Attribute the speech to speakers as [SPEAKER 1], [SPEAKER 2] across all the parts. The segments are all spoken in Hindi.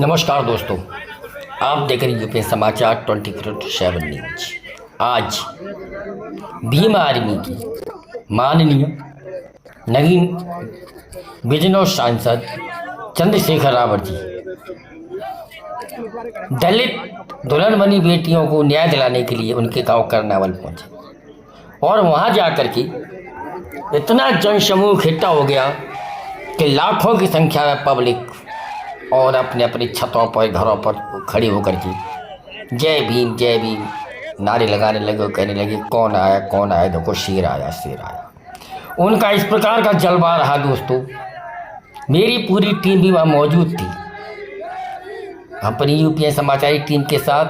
[SPEAKER 1] नमस्कार दोस्तों, आप देख रहे यूपी समाचार 24/7 न्यूज। आज भीम आर्मी की माननीय नवीन बिजनौर सांसद चंद्रशेखर रावत जी दलित दुल्हन बनी बेटियों को न्याय दिलाने के लिए उनके गांव करनावल पहुंचे और वहां जाकर के इतना जनसमूह इकट्ठा हो गया कि लाखों की संख्या में पब्लिक और अपने अपनी छतों पर घरों पर खड़े होकर के जय भीम नारे लगाने लगे और कहने लगे कौन आया देखो शेर आया। उनका इस प्रकार का जलवा रहा दोस्तों। मेरी पूरी टीम भी वहाँ मौजूद थी, अपनी यूपी समाचार टीम के साथ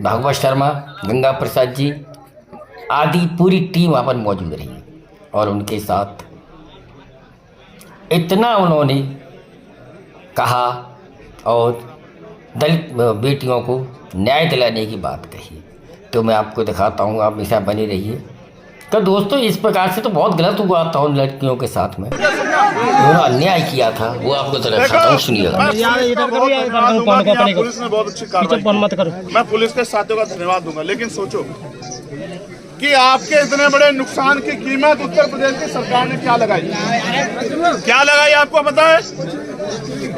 [SPEAKER 1] भागवत शर्मा, गंगा प्रसाद जी आदि पूरी टीम वहाँ पर मौजूद रही और उनके साथ इतना उन्होंने कहा और दलित बेटियों को न्याय दिलाने की बात कही। तो मैं आपको दिखाता हूँ, आप हमेशा बने रहिए। तो दोस्तों इस प्रकार से तो बहुत गलत हुआ था उन लड़कियों के साथ में, उन्होंने अन्याय किया था, वो आपको दिखाता हूँ, सुनिएगा।
[SPEAKER 2] पुलिस ने बहुत अच्छी कार्रवाई, मैं पुलिस के साथियों का धन्यवाद दूंगा। लेकिन सोचो कि आपके इतने बड़े नुकसान की कीमत उत्तर प्रदेश की सरकार ने क्या लगाई आपको पता है?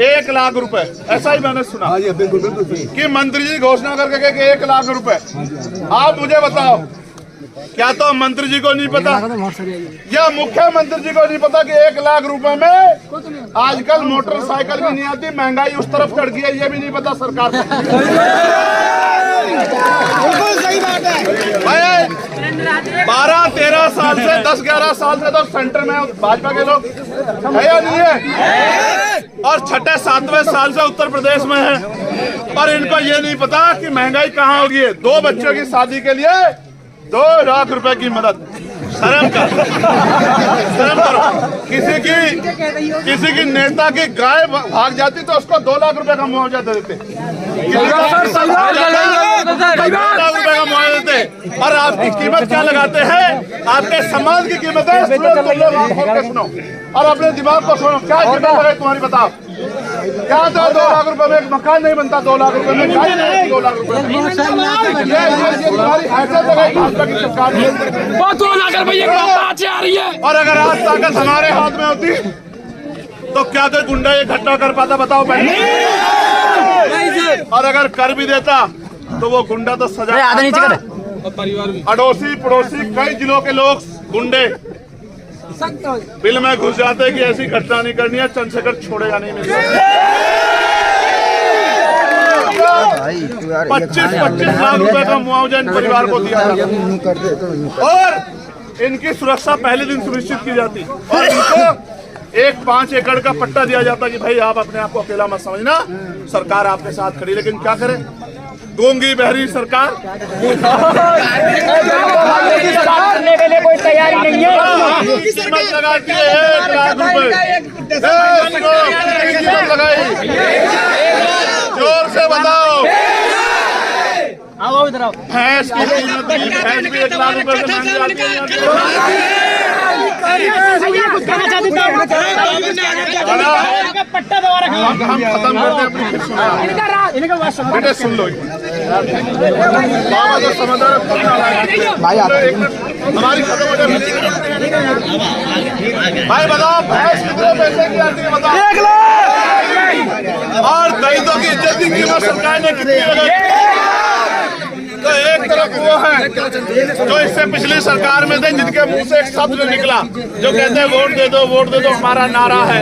[SPEAKER 2] 1 लाख रुपए, ऐसा ही मैंने सुना कि मंत्री जी घोषणा करके गए कि 1 लाख रुपए। आप मुझे बताओ, क्या तो मंत्री जी को नहीं पता या मुख्यमंत्री जी को नहीं पता कि 1 लाख रुपए में आजकल मोटरसाइकिल भी नहीं आती, महंगाई उस तरफ चढ़ गई है, ये भी नहीं पता सरकार को। बिल्कुल सही बात है। 12-13 साल से 10-11 साल से तो सेंटर में भाजपा के लोग है या नहीं है, और 6-7वें साल से उत्तर प्रदेश में है, और इनको ये नहीं पता कि महंगाई कहाँ होगी है। 2 बच्चों की शादी के लिए 2 लाख रुपए की मदद। शर्म करो। किसी की नेता की गाय भाग जाती तो उसको 2 लाख रुपए का मुआवजा दे देते, 2 लाख रुपए का मुआवजा देते। और आपकी कीमत क्या लगाते हैं? आपके समाज की कीमत है। सुनो और अपने दिमाग को सुनो, क्या कीमत लगाई तुम्हारी? बताओ क्या था? 2 लाख रुपए में एक मकान नहीं बनता, 2 लाख रुपए में गाय नहीं बनती, 2 लाख रुपए में तुम्हारी हैसियत लगाई भाजपा की सरकार ने।
[SPEAKER 3] 2 लाख रुपए आ रही है।
[SPEAKER 2] और अगर आज ताकत हमारे हाथ में होती तो क्या कोई गुंडा ये इकट्ठा कर पाता? बताओ पहले। और अगर कर भी देता तो वो गुंडा तो सजा, अड़ोसी पड़ोसी कई जिलों के लोग गुंडे बिल में घुस जाते कि ऐसी घटना नहीं करनी है, चंद्रशेखर छोड़ेगा नहीं। 25-25 लाख रुपए का मुआवजा इन परिवार को दिया जाता और इनकी सुरक्षा पहले दिन सुनिश्चित की जाती और इनको 5 एकड़ का पट्टा दिया जाता कि भाई आप अपने आप को अकेला मत समझना, सरकार आपके साथ खड़ी। लेकिन क्या करे, गूंगी बहरी सरकार
[SPEAKER 3] करने के लिए कोई तैयारी नहीं है।
[SPEAKER 2] कीमत लगाती है 1 लाख रुपए लगाई। जोर से बताओ,
[SPEAKER 3] आओ इधर आओ।
[SPEAKER 2] भैंस की कीमत भी 1 लाख रुपए से महंगी आती है।
[SPEAKER 3] पट्टा दबा रखा है।
[SPEAKER 2] हम खत्म करते हैं अपनी फिर बेटे सुन लो, बाबा तो समझदार भाई, हमारी खत्म हो जाए भाई। बताओ भैंस कितने पैसे की आती है? बताओ
[SPEAKER 3] 1 लाख।
[SPEAKER 2] और दलितों की इज्जत की कीमत सरकार ने कितनी लगाई? तो एक तरफ वो है जो इससे पिछली सरकार में थे, जिनके मुंह से एक शब्द निकला जो कहते हैं वोट दे दो हमारा नारा है,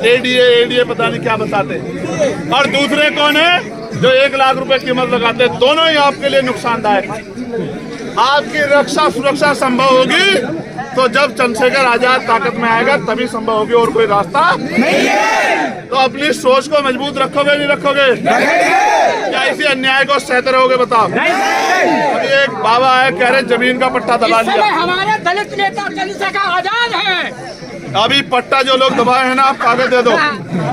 [SPEAKER 2] एडीए पता नहीं क्या बताते। और दूसरे कौन है जो 1 लाख रुपए कीमत लगाते? दोनों ही आपके लिए नुकसानदायक है। आपकी रक्षा सुरक्षा संभव होगी तो जब चंद्रशेखर आजाद ताकत में आएगा तभी संभव होगी, और कोई रास्ता नहीं है। तो अपनी सोच को मजबूत रखोगे नहीं रखोगे? क्या इसी अन्याय को सहते रहोगे? बताओ। अभी एक बाबा है, कह रहे जमीन का पट्टा दबा लिया।
[SPEAKER 3] हमारे दलित नेता चंद्रशेखर आजाद है।
[SPEAKER 2] अभी पट्टा जो लोग दबाए हैं ना, आप कागज दे दो,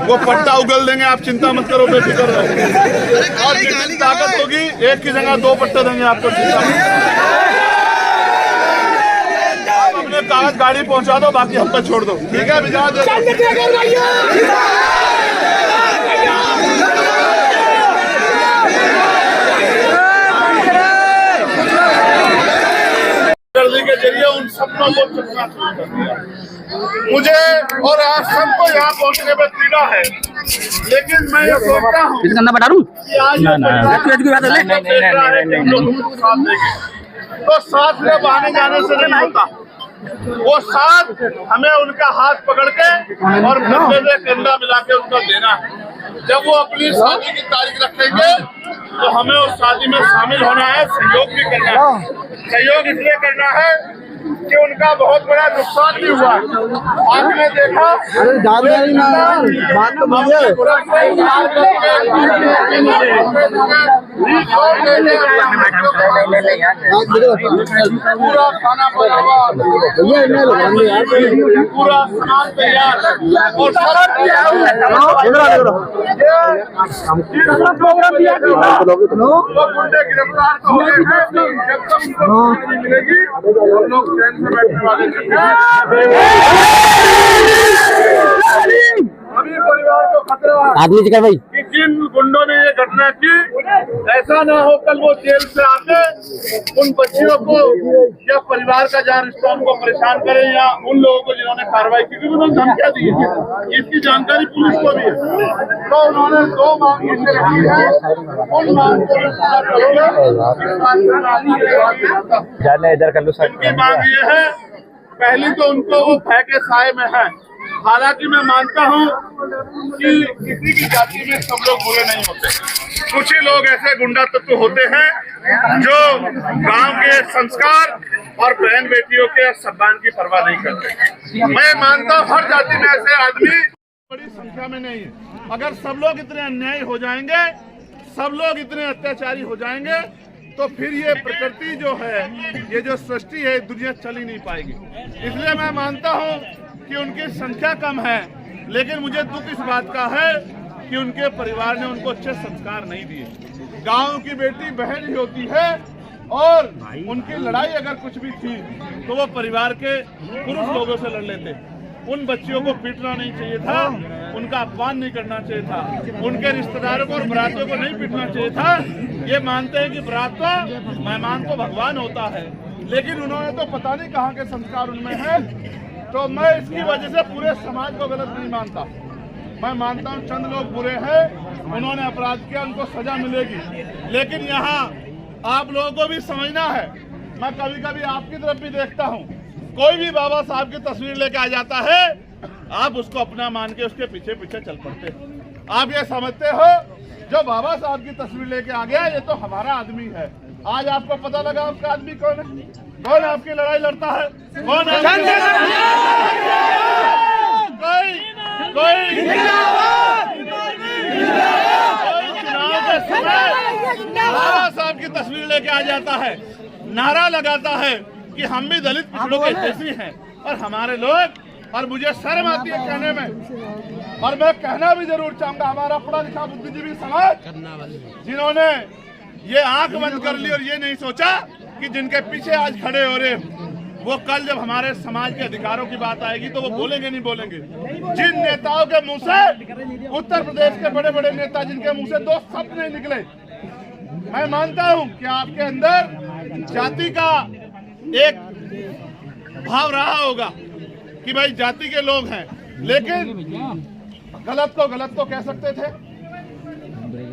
[SPEAKER 2] वो पट्टा उगल देंगे, आप चिंता मत करो, बेफिक्र रहो। और जितनी ताकत होगी एक की जगह 2 पट्टे देंगे आपको, चिंता मत। अपने कागज गाड़ी पहुंचा दो, बाकी हम पर छोड़ दो, ठीक है? रैली के जरिए उन सपनों को चुनना शुरू कर दिया। मुझे और आप सबको यहाँ पहुँचने में पीड़ा है, लेकिन मैं ये सोचता हूँ कि आज ये तो साथ में बहाने जाने से नहीं होता, वो साथ हमें उनका हाथ पकड़ के और कंधे से कंधा मिला के उनको देना है। जब वो अपनी शादी की तारीख रखेंगे तो हमें उस शादी में शामिल होना है, सहयोग भी करना है। सहयोग इसलिए करना है कि उनका बहुत बड़ा नुकसान भी हुआ। आपने देखा बात तो पूरा खाना बना हुआ, पूरा सामान तैयार और प्रोग्राम दिया गिरफ्तार हो गए हैं। जब तक उनको मिलेगी हम लोग ट्रेन से बैठने वाले हैं। अभी परिवार को खतरा
[SPEAKER 4] आदमी जी का भाई
[SPEAKER 2] कि जिन गुंडों ने ये घटना की, ऐसा ना हो कल वो जेल से आके उन बच्चियों को या परिवार का जहाँ रिश्ता उनको परेशान करें, या उन लोगों को जिन्होंने कार्रवाई की, क्योंकि उन्होंने धमकियां दी है। इसकी जानकारी पुलिस को भी है। तो उन्होंने 2 मांग से रखी है, उन मांग को
[SPEAKER 4] इधर कर लो सर।
[SPEAKER 2] उनकी मांग ये है, पहली तो उनको वो भय के साए में है। हालांकि मैं मानता हूं कि किसी भी जाति में सब लोग बुरे नहीं होते। कुछ ही लोग ऐसे गुंडा तत्व होते हैं जो गांव के संस्कार और बहन बेटियों के सम्मान की परवाह नहीं करते। मैं मानता हूं हर जाति में ऐसे आदमी बड़ी संख्या में नहीं है। अगर सब लोग इतने अन्यायी हो जाएंगे, सब लोग इतने अत्याचारी हो जाएंगे, तो फिर ये प्रकृति जो है, ये जो सृष्टि है, दुनिया चल ही नहीं पाएगी। इसलिए मैं मानता हूँ कि उनकी संख्या कम है, लेकिन मुझे दुख इस बात का है कि उनके परिवार ने उनको अच्छे संस्कार नहीं दिए। गांव की बेटी बहन ही होती है, और उनकी लड़ाई अगर कुछ भी थी तो वो परिवार के पुरुष लोगों से लड़ लेते। उन बच्चियों को पीटना नहीं चाहिए था, उनका अपमान नहीं करना चाहिए था, उनके रिश्तेदारों को और बरातियों को नहीं पीटना चाहिए था। ये मानते हैं कि बरात तो मेहमान को भगवान होता है, लेकिन उन्होंने तो पता नहीं कहाँ के संस्कार उनमें है। तो मैं इसकी वजह से पूरे समाज को गलत नहीं मानता। मैं मानता हूँ चंद लोग बुरे हैं, उन्होंने अपराध किया, उनको सजा मिलेगी। लेकिन यहाँ आप लोगों को भी समझना है, मैं कभी कभी आपकी तरफ भी देखता हूँ, कोई भी बाबा साहब की तस्वीर लेके आ जाता है, आप उसको अपना मान के उसके पीछे पीछे चल पड़ते हैं। आप ये समझते हो जो बाबा साहब की तस्वीर लेके आ गया ये तो हमारा आदमी है। आज आपको पता लगा आपका आदमी कौन है, कौन आपकी लड़ाई लड़ता है, कौन है? कोई चुनाव के समय बाबा साहब की तस्वीर लेके आ जाता है, नारा लगाता है कि हम भी दलित पिछड़ों के जैसी हैं, और हमारे लोग, और मुझे शर्म आती है कहने में, और मैं कहना भी जरूर चाहूंगा, हमारा पढ़ा लिखा बुद्धिजीवी समाज जिन्होंने ये आंख बंद कर ली और ये नहीं सोचा कि जिनके पीछे आज खड़े हो रहे वो कल जब हमारे समाज के अधिकारों की बात आएगी तो वो बोलेंगे नहीं बोलेंगे। जिन नेताओं के मुंह से, उत्तर प्रदेश के बड़े बड़े नेता जिनके मुंह से 2 शब्द नहीं निकले, मैं मानता हूं कि आपके अंदर जाति का एक भाव रहा होगा कि भाई जाति के लोग हैं, लेकिन गलत को गलत तो कह सकते थे,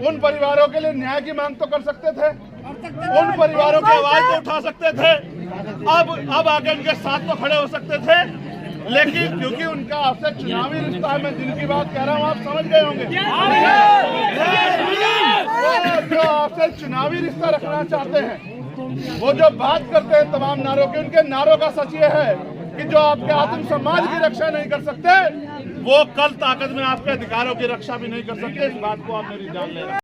[SPEAKER 2] उन परिवारों के लिए न्याय की मांग तो कर सकते थे, उन परिवारों की आवाज तो उठा सकते थे, अब आगे उनके साथ तो खड़े हो सकते थे। लेकिन क्योंकि उनका आपसे चुनावी रिश्ता है, मैं जिनकी बात कह रहा हूँ आप समझ गए होंगे, जो आपसे चुनावी रिश्ता रखना चाहते हैं, वो जो बात करते हैं तमाम नारों के, उनके नारों का सच ये है कि जो आपके आत्म सम्मान की रक्षा नहीं कर सकते, वो कल ताकत में आपके अधिकारों की रक्षा भी नहीं कर सकते। इस बात को आप मेरी जान लेना।